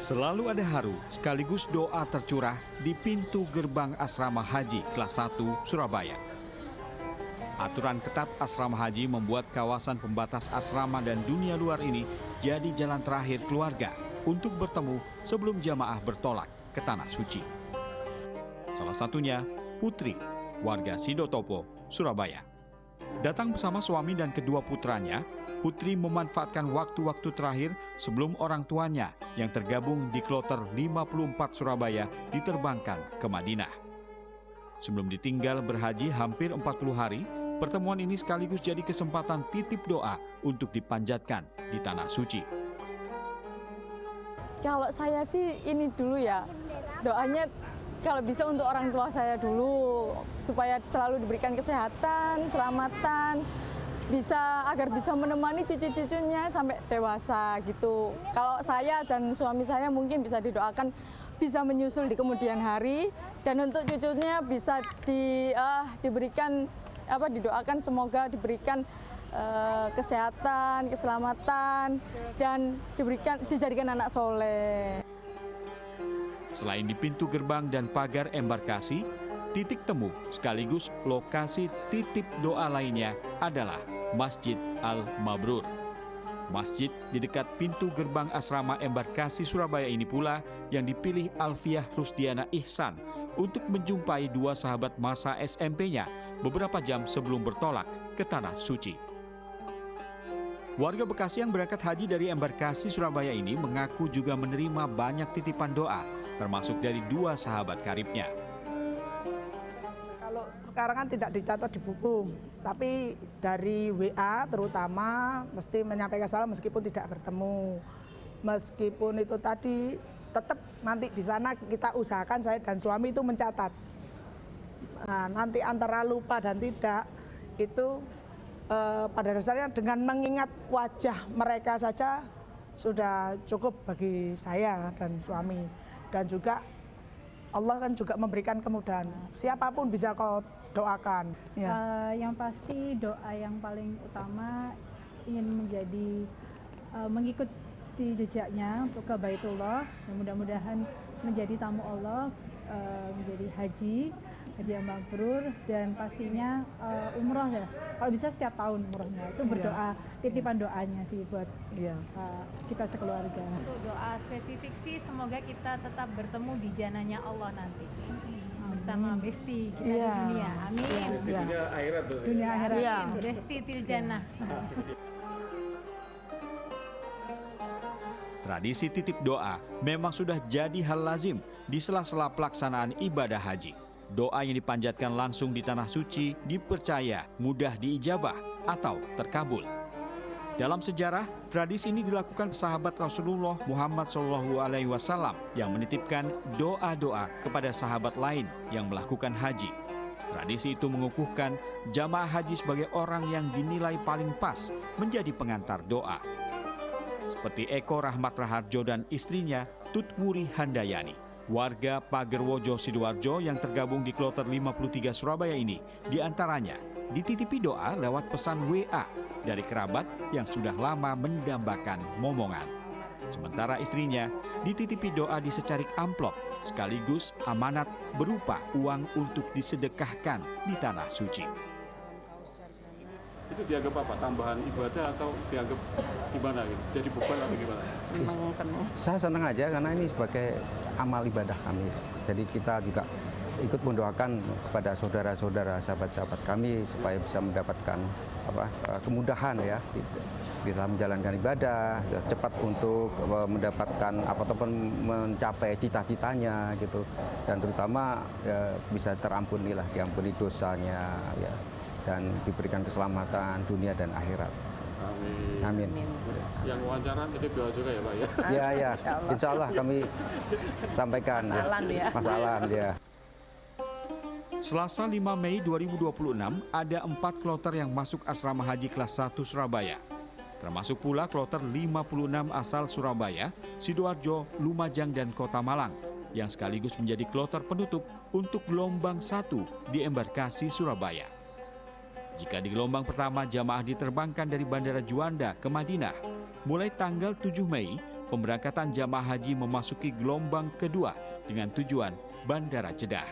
Selalu ada haru sekaligus doa tercurah di pintu gerbang asrama haji kelas 1 Surabaya. Aturan ketat asrama haji membuat kawasan pembatas asrama dan dunia luar ini jadi jalan terakhir keluarga untuk bertemu sebelum jamaah bertolak ke Tanah Suci. Salah satunya Putri, warga Sidotopo, Surabaya. Datang bersama suami dan kedua putranya, Putri memanfaatkan waktu-waktu terakhir sebelum orang tuanya yang tergabung di Kloter 54 Surabaya diterbangkan ke Madinah. Sebelum ditinggal berhaji hampir 40 hari, pertemuan ini sekaligus jadi kesempatan titip doa untuk dipanjatkan di Tanah Suci. Kalau saya sih ini dulu ya, doanya kalau bisa untuk orang tua saya dulu, supaya selalu diberikan kesehatan, keselamatan, agar bisa menemani cucu-cucunya sampai dewasa gitu. Kalau saya dan suami saya mungkin bisa didoakan bisa menyusul di kemudian hari, dan untuk cucunya bisa diberikan didoakan semoga diberikan kesehatan, keselamatan, dan dijadikan anak soleh. Selain di pintu gerbang dan pagar embarkasi, titik temu sekaligus lokasi titip doa lainnya adalah Masjid Al-Mabrur. Masjid di dekat pintu gerbang asrama embarkasi Surabaya ini pula yang dipilih Alfiah Rusdiana Ihsan untuk menjumpai dua sahabat masa SMP-nya beberapa jam sebelum bertolak ke Tanah Suci. Warga Bekasi yang berangkat haji dari embarkasi Surabaya ini mengaku juga menerima banyak titipan doa, termasuk dari dua sahabat karibnya. Kalau sekarang kan tidak dicatat di buku, tapi dari WA terutama mesti menyampaikan salam meskipun tidak bertemu. Meskipun itu tadi tetap nanti di sana kita usahakan saya dan suami itu mencatat. Nah, nanti antara lupa dan tidak itu pada dasarnya dengan mengingat wajah mereka saja sudah cukup bagi saya dan suami. Dan juga Allah kan juga memberikan kemudahan. Siapapun bisa kau doakan. Ya. Yang pasti doa yang paling utama ingin mengikuti jejaknya untuk ke Baitullah. Dan mudah-mudahan menjadi tamu Allah, menjadi haji yang mabrur, dan pastinya umroh ya. Kalau bisa setiap tahun umrohnya itu berdoa, titipan doanya sih buat kita sekeluarga. Untuk doa spesifik sih semoga kita tetap bertemu di janahnya Allah nanti bersama Besti kita di dunia. Amin. Besti dunia akhirat tuh. Dunia akhirat. Ya. Besti til jannah. Tradisi titip doa memang sudah jadi hal lazim di sela-sela pelaksanaan ibadah haji. Doa yang dipanjatkan langsung di Tanah Suci dipercaya mudah diijabah atau terkabul. Dalam sejarah, tradisi ini dilakukan sahabat Rasulullah Muhammad SAW yang menitipkan doa-doa kepada sahabat lain yang melakukan haji. Tradisi itu mengukuhkan jamaah haji sebagai orang yang dinilai paling pas menjadi pengantar doa. Seperti Eko Rahmat Raharjo dan istrinya Tutwuri Handayani. Warga Pagerwojo Sidoarjo yang tergabung di Kloter 53 Surabaya ini diantaranya dititipi doa lewat pesan WA dari kerabat yang sudah lama mendambakan momongan. Sementara istrinya dititipi doa di secarik amplop sekaligus amanat berupa uang untuk disedekahkan di Tanah Suci. Itu dianggap apa? Tambahan ibadah atau dianggap gimana gitu? Jadi beban atau gimana? Senang. Saya senang aja karena ini sebagai amal ibadah kami. Jadi kita juga ikut mendoakan kepada saudara-saudara, sahabat-sahabat kami supaya bisa mendapatkan kemudahan ya di dalam menjalankan ibadah, cepat untuk mendapatkan ataupun mencapai cita-citanya gitu. Dan terutama bisa diampuni dosanya ya. Dan diberikan keselamatan dunia dan akhirat. Amin. Amin. Yang wawancara itu doa juga ya Pak ya? Ya, insya Allah kami sampaikan. Mas Alan ya. Selasa 5 Mei 2026 ada 4 kloter yang masuk asrama haji kelas 1 Surabaya. Termasuk pula kloter 56 asal Surabaya, Sidoarjo, Lumajang, dan Kota Malang yang sekaligus menjadi kloter penutup untuk gelombang 1 di embarkasi Surabaya. Jika di gelombang pertama jamaah diterbangkan dari Bandara Juanda ke Madinah, mulai tanggal 7 Mei, pemberangkatan jamaah haji memasuki gelombang kedua dengan tujuan Bandara Jeddah.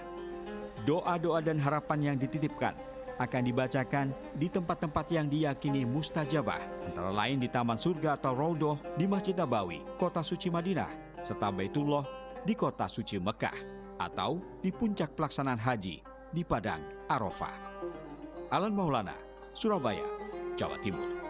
Doa-doa dan harapan yang dititipkan akan dibacakan di tempat-tempat yang diyakini mustajabah, antara lain di Taman Surga atau Raudhah di Masjid Nabawi, Kota Suci Madinah, serta Baitullah di Kota Suci Mekah, atau di puncak pelaksanaan haji di Padang Arafah. Alan Maulana, Surabaya, Jawa Timur.